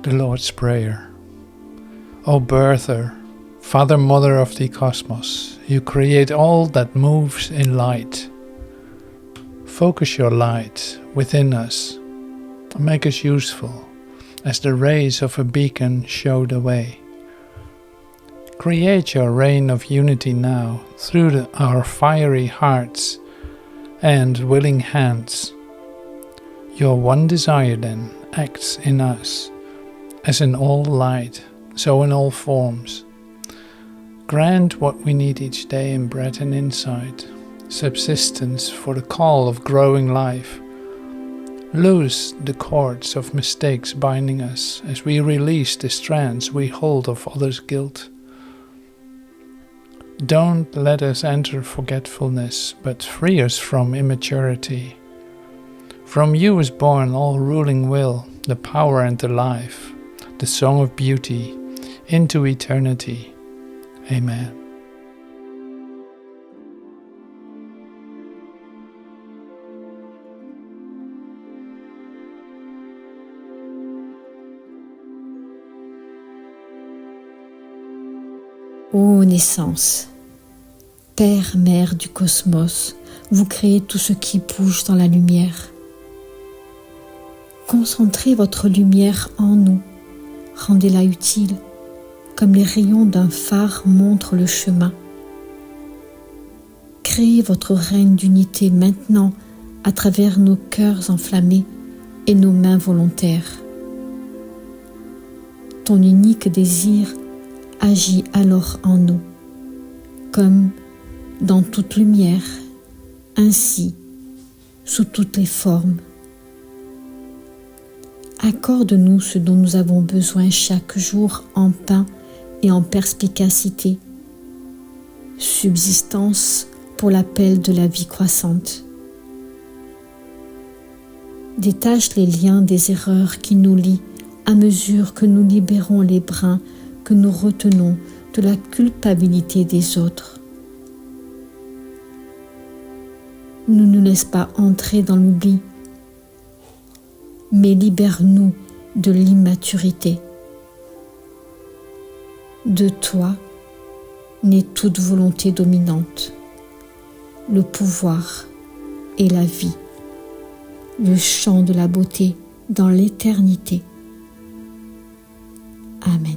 The Lord's Prayer. O Birther, Father, Mother of the Cosmos, you create all that moves in light. Focus your light within us and make us useful as the rays of a beacon show the way. Create your reign of unity now through our fiery hearts and willing hands. Your one desire then acts in us, as in all light, so in all forms. Grant what we need each day in bread and insight, subsistence for the call of growing life. Loose the cords of mistakes binding us as we release the strands we hold of others' guilt. Don't let us enter forgetfulness, but free us from immaturity. From you is born all ruling will, the power and the life, the song of beauty, into eternity. Amen. Ô naissance, Père, Mère du cosmos, vous créez tout ce qui bouge dans la lumière. Concentrez votre lumière en nous, rendez-la utile, comme les rayons d'un phare montrent le chemin. Créez votre règne d'unité maintenant à travers nos cœurs enflammés et nos mains volontaires. Ton unique désir agit alors en nous, comme dans toute lumière, ainsi, sous toutes les formes. Accorde-nous ce dont nous avons besoin chaque jour en pain et en perspicacité, subsistance pour l'appel de la vie croissante. Détache les liens des erreurs qui nous lient à mesure que nous libérons les brins que nous retenons de la culpabilité des autres. Ne nous laisse pas entrer dans l'oubli, mais libère-nous de l'immaturité. De toi naît toute volonté dominante, le pouvoir et la vie, le chant de la beauté dans l'éternité. Amen.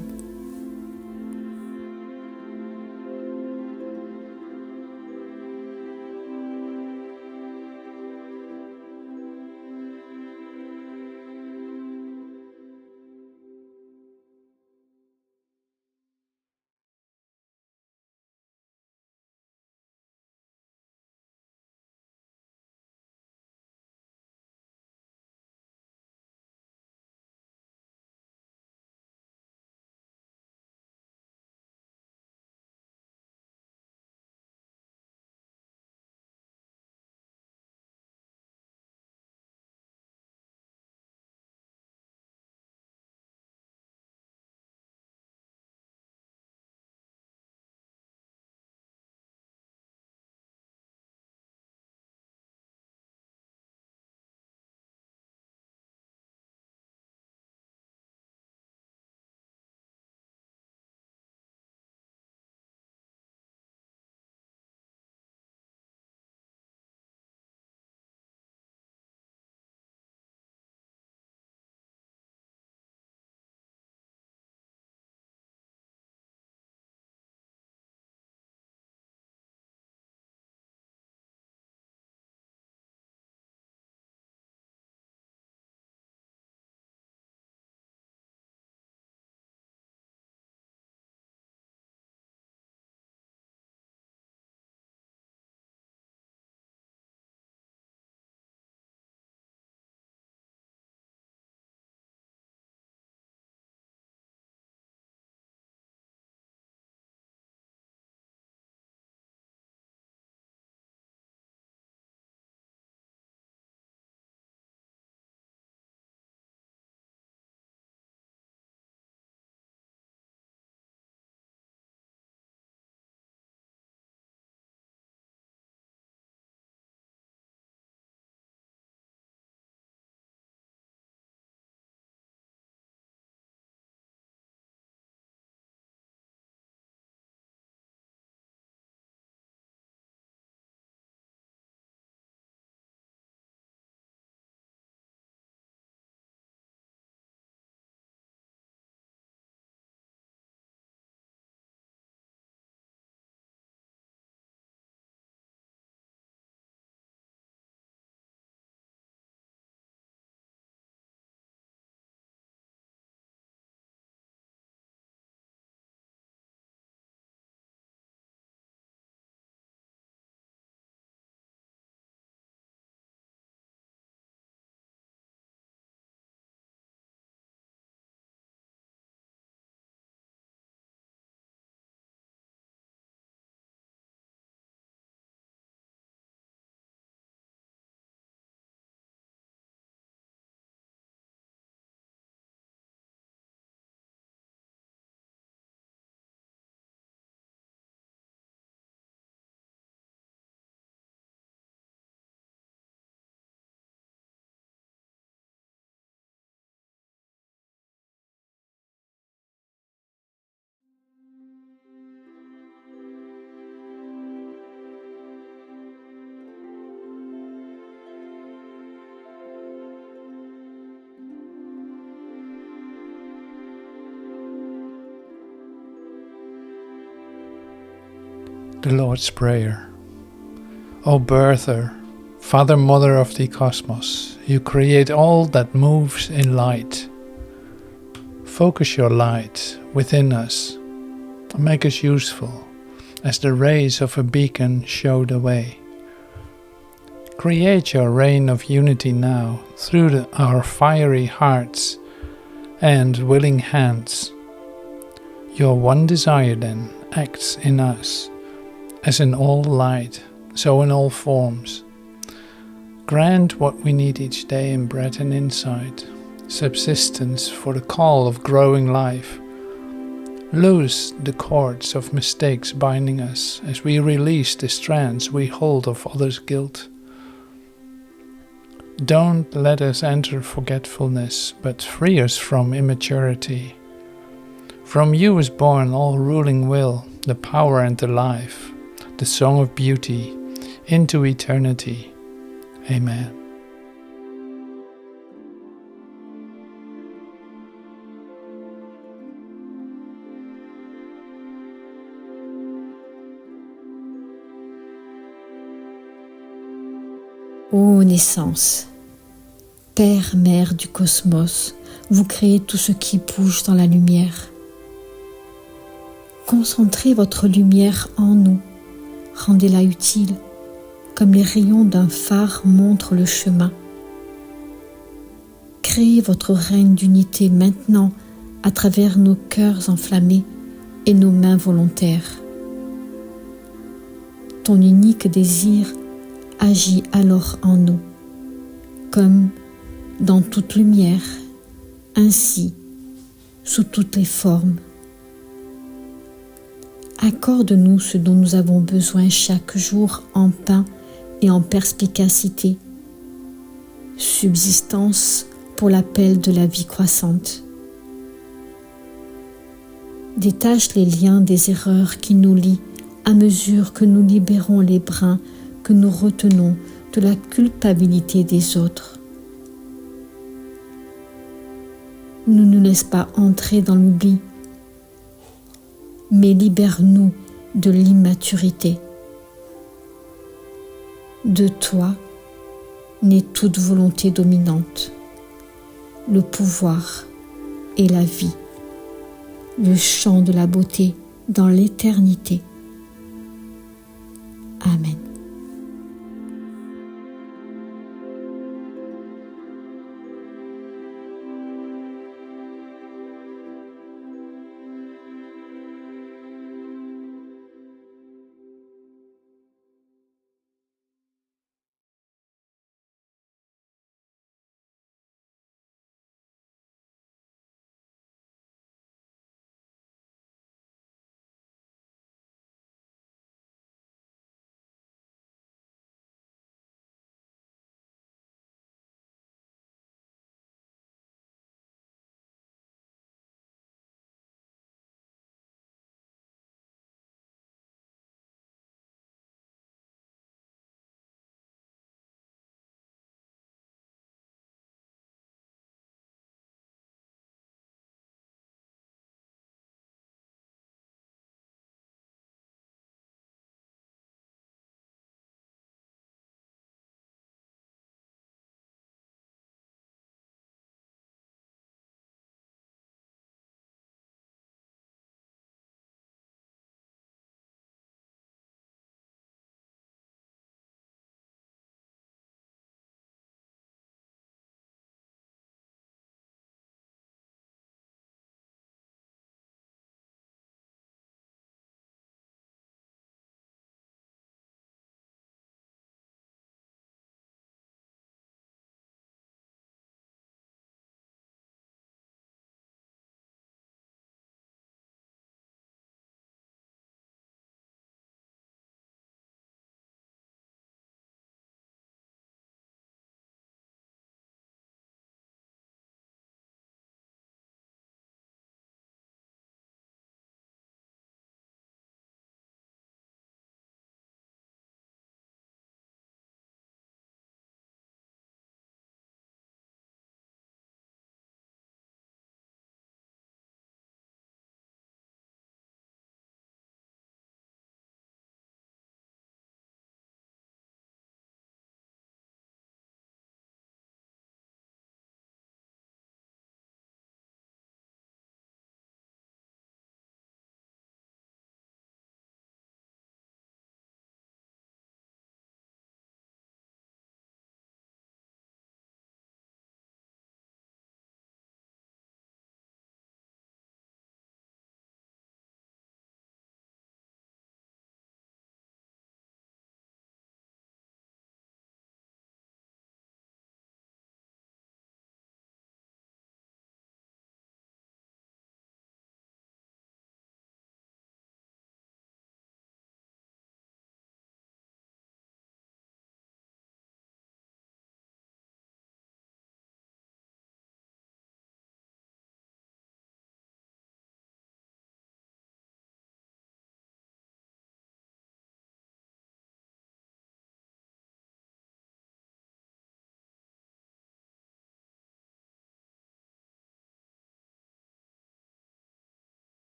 The Lord's Prayer. O Birther, Father, Mother of the Cosmos, you create all that moves in light. Focus your light within us and make us useful as the rays of a beacon show the way. Create your reign of unity now through our fiery hearts and willing hands. Your one desire then acts in us, as in all light, so in all forms. Grant what we need each day in bread and insight, subsistence for the call of growing life. Loose the cords of mistakes binding us as we release the strands we hold of others' guilt. Don't let us enter forgetfulness, but free us from immaturity. From you is born all ruling will, the power and the life, the song of beauty, into eternity. Amen. Ô naissance, Père, Mère du cosmos, vous créez tout ce qui bouge dans la lumière. Concentrez votre lumière en nous, rendez-la utile, comme les rayons d'un phare montrent le chemin. Créez votre règne d'unité maintenant à travers nos cœurs enflammés et nos mains volontaires. Ton unique désir agit alors en nous, comme dans toute lumière, ainsi, sous toutes les formes. Accorde-nous ce dont nous avons besoin chaque jour en pain et en perspicacité, subsistance pour l'appel de la vie croissante. Détache les liens des erreurs qui nous lient à mesure que nous libérons les brins que nous retenons de la culpabilité des autres. Ne nous laisse pas entrer dans l'oubli, mais libère-nous de l'immaturité. De toi naît toute volonté dominante, le pouvoir et la vie, le chant de la beauté dans l'éternité. Amen.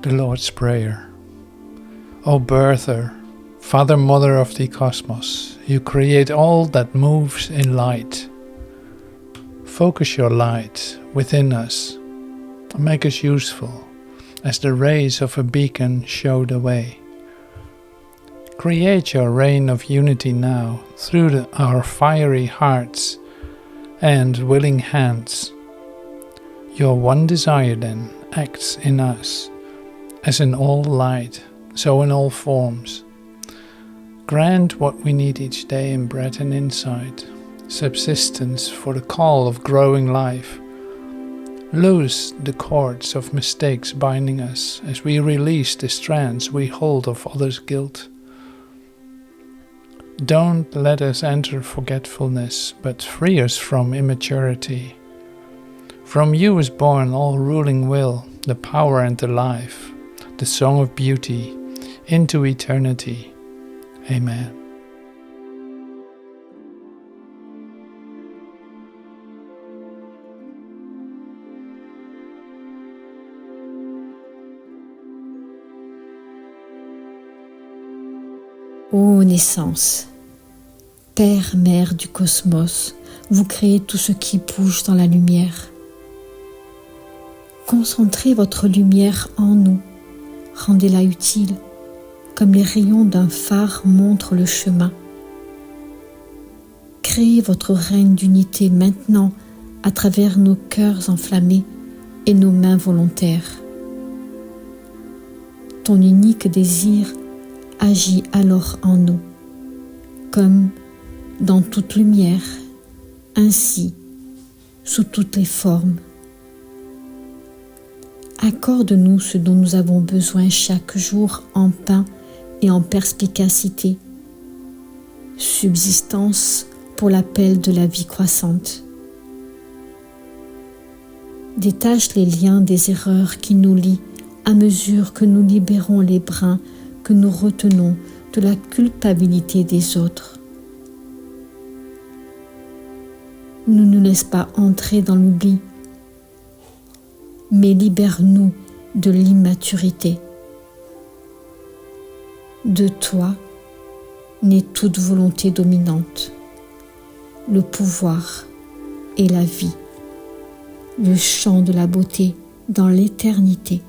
the Lord's Prayer. O Birther, Father, Mother of the Cosmos, you create all that moves in light. Focus your light within us and make us useful as the rays of a beacon show the way. Create your reign of unity now through our fiery hearts and willing hands. Your one desire then acts in us, as in all light, so in all forms. Grant what we need each day in bread and insight, subsistence for the call of growing life. Loose the cords of mistakes binding us as we release the strands we hold of others' guilt. Don't let us enter forgetfulness, but free us from immaturity. From you is born all ruling will, the power and the life, the song of beauty, into eternity. Amen. Ô naissance, Père, Mère du cosmos, vous créez tout ce qui bouge dans la lumière. Concentrez votre lumière en nous, rendez-la utile, comme les rayons d'un phare montrent le chemin. Créez votre règne d'unité maintenant à travers nos cœurs enflammés et nos mains volontaires. Ton unique désir agit alors en nous, comme dans toute lumière, ainsi sous toutes les formes. Accorde-nous ce dont nous avons besoin chaque jour en pain et en perspicacité, subsistance pour l'appel de la vie croissante. Détache les liens des erreurs qui nous lient à mesure que nous libérons les brins que nous retenons de la culpabilité des autres. Ne nous laisse pas entrer dans l'oubli, mais libère-nous de l'immaturité. De toi naît toute volonté dominante, le pouvoir et la vie, le chant de la beauté dans l'éternité.